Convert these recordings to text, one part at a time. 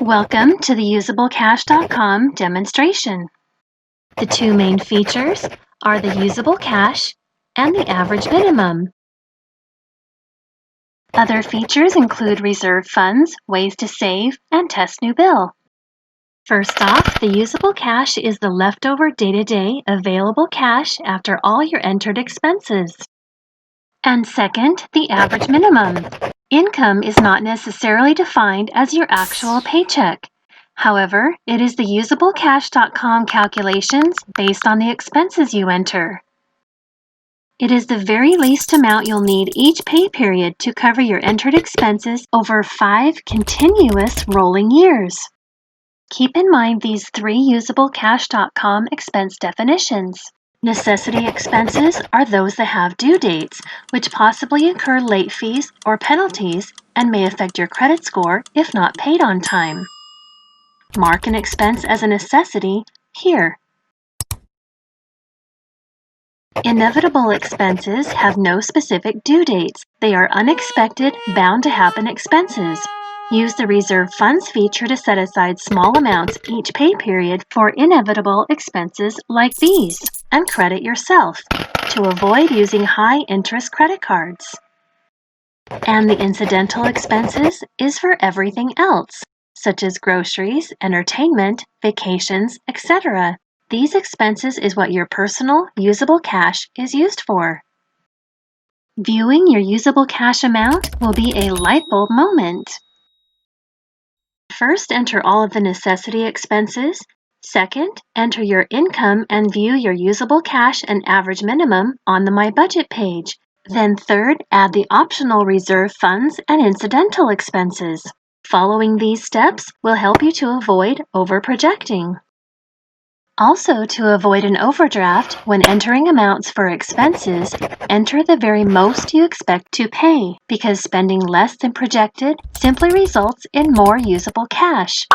Welcome to the UsableCash.com demonstration. The two main features are the usable cash and the average minimum. Other features include reserve funds, ways to save, and test new bill. First off, the usable cash is the leftover day-to-day available cash after all your entered expenses. And second, the average minimum. Income is not necessarily defined as your actual paycheck. However, it is the UsableCash.com calculations based on the expenses you enter. It is the very least amount you'll need each pay period to cover your entered expenses over 5 continuous rolling years. Keep in mind these 3 UsableCash.com expense definitions. Necessity expenses are those that have due dates, which possibly incur late fees or penalties and may affect your credit score if not paid on time. Mark an expense as a necessity here. Inevitable expenses have no specific due dates. They are unexpected, bound to happen expenses. Use the Reserve Funds feature to set aside small amounts each pay period for inevitable expenses like these, and credit yourself to avoid using high-interest credit cards. And the incidental expenses is for everything else, such as groceries, entertainment, vacations, etc. These expenses is what your personal usable cash is used for. Viewing your usable cash amount will be a light bulb moment. First, enter all of the necessity expenses. Second, enter your income and view your usable cash and average minimum on the My Budget page. Then third, add the optional reserve funds and incidental expenses. Following these steps will help you to avoid overprojecting. Also, to avoid an overdraft, when entering amounts for expenses, enter the very most you expect to pay, because spending less than projected simply results in more usable cash.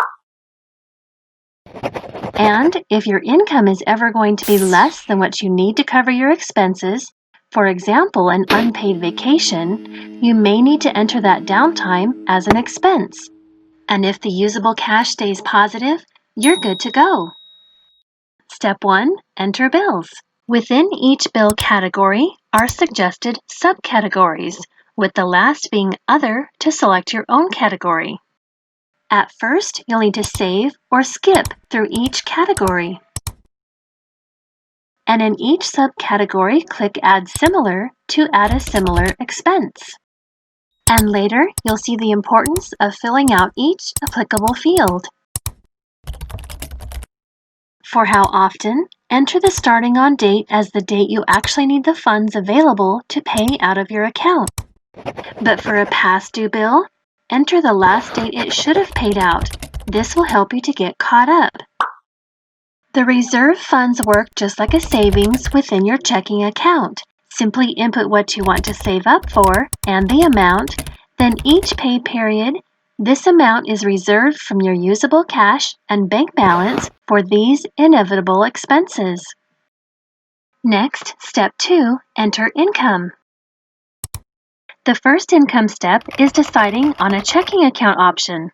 And if your income is ever going to be less than what you need to cover your expenses, for example, an unpaid vacation, you may need to enter that downtime as an expense. And if the usable cash stays positive, you're good to go. Step 1. Enter bills. Within each bill category are suggested subcategories, with the last being Other to select your own category. At first, you'll need to save or skip through each category. And in each subcategory, click Add Similar to add a similar expense. And later, you'll see the importance of filling out each applicable field. For how often, enter the starting on date as the date you actually need the funds available to pay out of your account. But for a past due bill, enter the last date it should have paid out. This will help you to get caught up. The reserve funds work just like a savings within your checking account. Simply input what you want to save up for and the amount, then each pay period, this amount is reserved from your usable cash and bank balance for these inevitable expenses. Next, step 2, enter income. The first income step is deciding on a checking account option.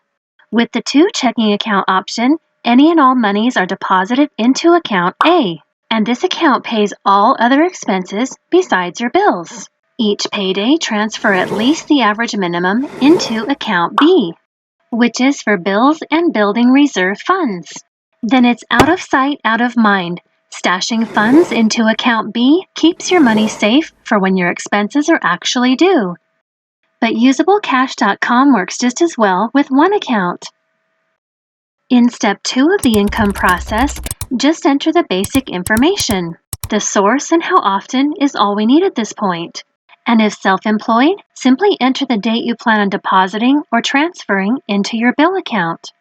With the 2 checking account option, any and all monies are deposited into account A, and this account pays all other expenses besides your bills. Each payday, transfer at least the average minimum into account B, which is for bills and building reserve funds. Then it's out of sight, out of mind. Stashing funds into account B keeps your money safe for when your expenses are actually due. But UsableCash.com works just as well with one account. In step 2 of the income process, just enter the basic information. The source and how often is all we need at this point. And if self-employed, simply enter the date you plan on depositing or transferring into your bill account.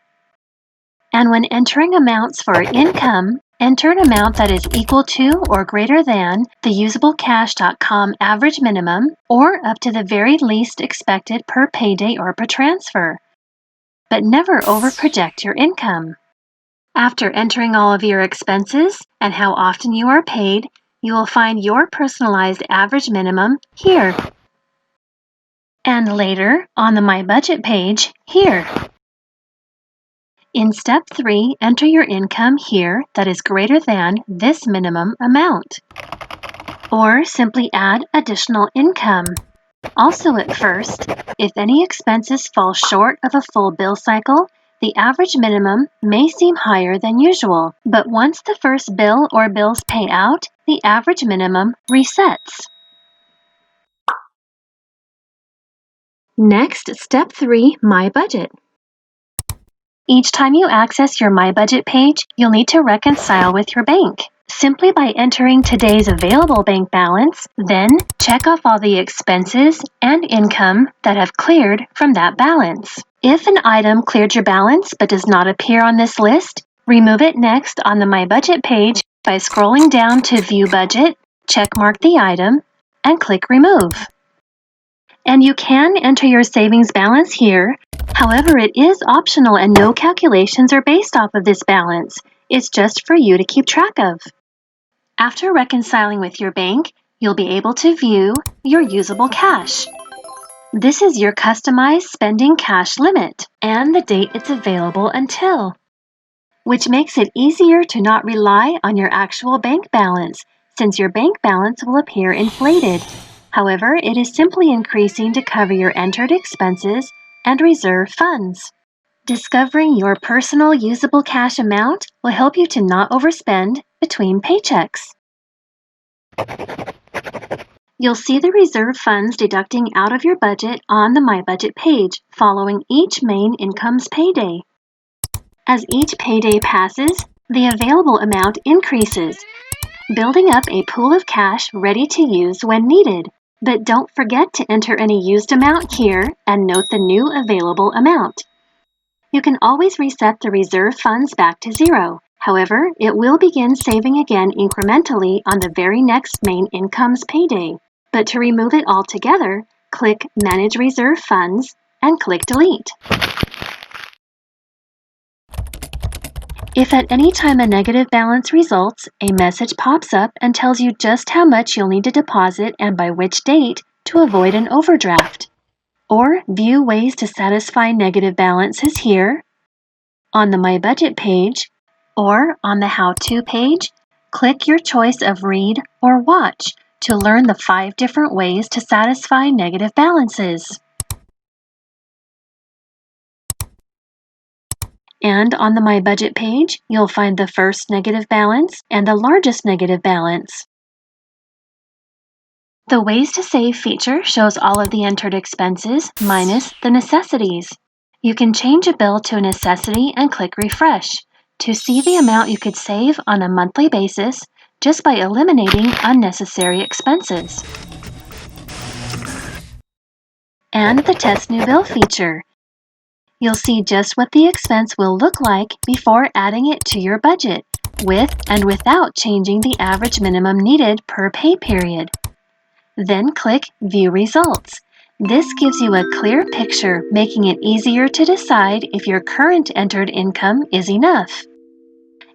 And when entering amounts for income, enter an amount that is equal to or greater than the UsableCash.com average minimum or up to the very least expected per payday or per transfer. But never overproject your income. After entering all of your expenses and how often you are paid, you will find your personalized average minimum here. And later, on the My Budget page, here. In step 3, enter your income here that is greater than this minimum amount. Or simply add additional income. Also at first, if any expenses fall short of a full bill cycle, the average minimum may seem higher than usual, but once the first bill or bills pay out, the average minimum resets. Next, step 3, My Budget. Each time you access your My Budget page, you'll need to reconcile with your bank. Simply by entering today's available bank balance, then check off all the expenses and income that have cleared from that balance. If an item cleared your balance but does not appear on this list, remove it next on the My Budget page by scrolling down to View Budget, checkmark the item, and click Remove. And you can enter your savings balance here. However, it is optional and no calculations are based off of this balance. It's just for you to keep track of. After reconciling with your bank, you'll be able to view your usable cash. This is your customized spending cash limit and the date it's available until, which makes it easier to not rely on your actual bank balance, since your bank balance will appear inflated. However, it is simply increasing to cover your entered expenses and reserve funds. Discovering your personal usable cash amount will help you to not overspend between paychecks. You'll see the reserve funds deducting out of your budget on the My Budget page following each main income's payday. As each payday passes, the available amount increases, building up a pool of cash ready to use when needed. But don't forget to enter any used amount here and note the new available amount. You can always reset the reserve funds back to zero. However, it will begin saving again incrementally on the very next main income's payday. But to remove it altogether, click Manage Reserve Funds and click Delete. If at any time a negative balance results, a message pops up and tells you just how much you'll need to deposit and by which date to avoid an overdraft. Or view ways to satisfy negative balances here, on the My Budget page, or on the How-To page. Click your choice of Read or Watch to learn the 5 different ways to satisfy negative balances. And on the My Budget page, you'll find the first negative balance and the largest negative balance. The Ways to Save feature shows all of the entered expenses minus the necessities. You can change a bill to a necessity and click Refresh to see the amount you could save on a monthly basis just by eliminating unnecessary expenses. And the Test New Bill feature. You'll see just what the expense will look like before adding it to your budget, with and without changing the average minimum needed per pay period. Then click View Results. This gives you a clear picture, making it easier to decide if your current entered income is enough.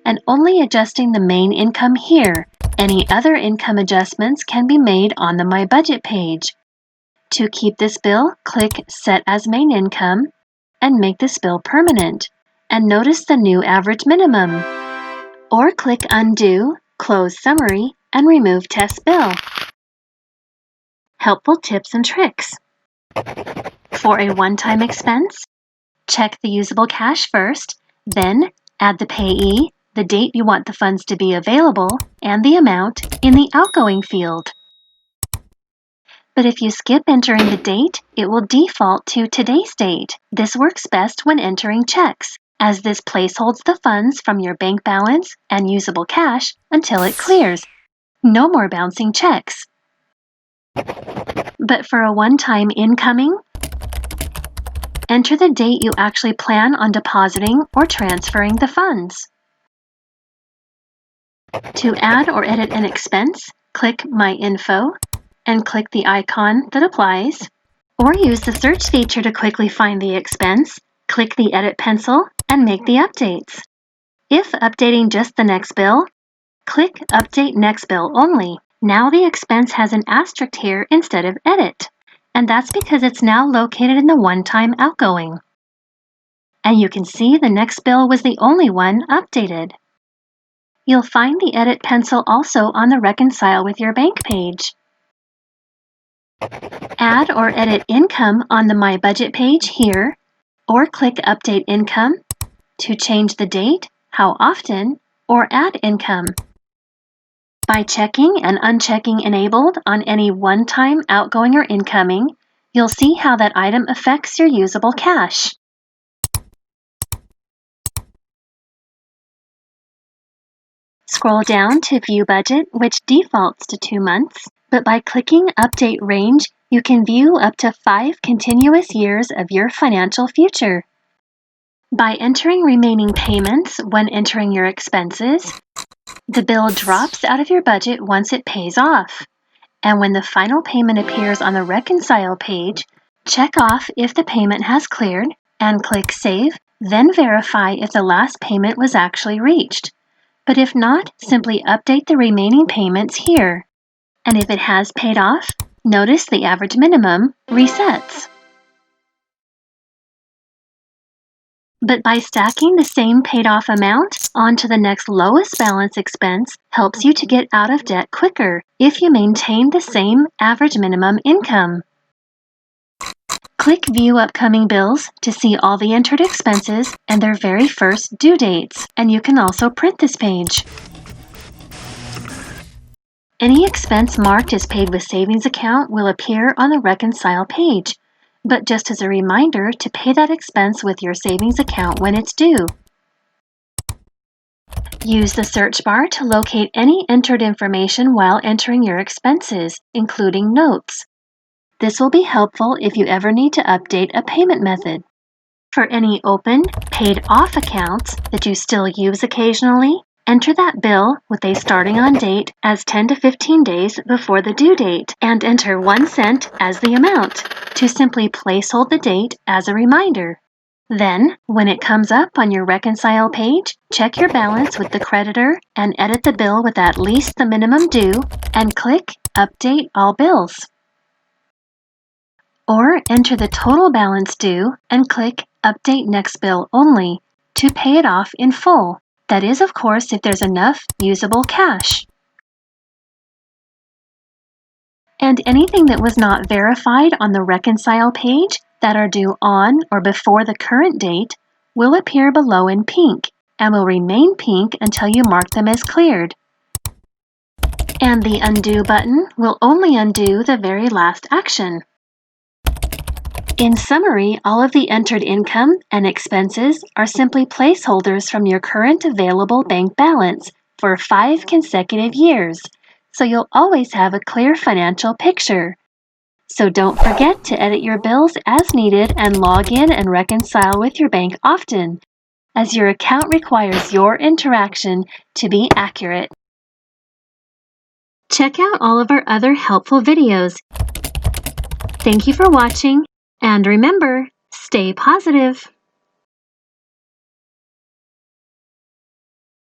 And only adjusting the main income here. Any other income adjustments can be made on the My Budget page. To keep this bill, click Set as Main Income and make this bill permanent, and notice the new average minimum. Or click Undo, Close Summary, and remove Test Bill. Helpful tips and tricks. For a one-time expense, check the usable cash first, then add the payee, the date you want the funds to be available, and the amount in the outgoing field. But if you skip entering the date, it will default to today's date. This works best when entering checks, as this placeholds the funds from your bank balance and usable cash until it clears. No more bouncing checks. But for a one-time incoming, enter the date you actually plan on depositing or transferring the funds. To add or edit an expense, click My Info and click the icon that applies, or use the search feature to quickly find the expense, click the edit pencil, and make the updates. If updating just the next bill, click Update Next Bill Only. Now the expense has an asterisk here instead of edit, and that's because it's now located in the one-time outgoing. and you can see the next bill was the only one updated. You'll find the Edit pencil also on the Reconcile with Your Bank page. Add or edit income on the My Budget page here, or click Update Income to change the date, how often, or add income. By checking and unchecking Enabled on any one-time outgoing or incoming, you'll see how that item affects your usable cash. Scroll down to View Budget, which defaults to 2 months, but by clicking Update Range, you can view up to 5 continuous years of your financial future. By entering remaining payments when entering your expenses, the bill drops out of your budget once it pays off. And when the final payment appears on the Reconcile page, check off if the payment has cleared and click Save, then verify if the last payment was actually reached. But if not, simply update the remaining payments here. And if it has paid off, notice the average minimum resets. But by stacking the same paid-off amount onto the next lowest balance expense helps you to get out of debt quicker if you maintain the same average minimum income. Click View Upcoming Bills to see all the entered expenses and their very first due dates, and you can also print this page. Any expense marked as paid with savings account will appear on the Reconcile page, but just as a reminder to pay that expense with your savings account when it's due. Use the search bar to locate any entered information while entering your expenses, including notes. This will be helpful if you ever need to update a payment method. For any open, paid-off accounts that you still use occasionally, enter that bill with a starting on date as 10 to 15 days before the due date and enter 1 cent as the amount to simply placehold the date as a reminder. Then, when it comes up on your Reconcile page, check your balance with the creditor and edit the bill with at least the minimum due and click Update All Bills. Or enter the total balance due and click Update Next Bill Only to pay it off in full. That is, of course, if there's enough usable cash. And anything that was not verified on the Reconcile page that are due on or before the current date will appear below in pink and will remain pink until you mark them as cleared. And the Undo button will only undo the very last action. In summary, all of the entered income and expenses are simply placeholders from your current available bank balance for 5 consecutive years, so you'll always have a clear financial picture. So don't forget to edit your bills as needed and log in and reconcile with your bank often, as your account requires your interaction to be accurate. Check out all of our other helpful videos. Thank you for watching. And remember, stay positive.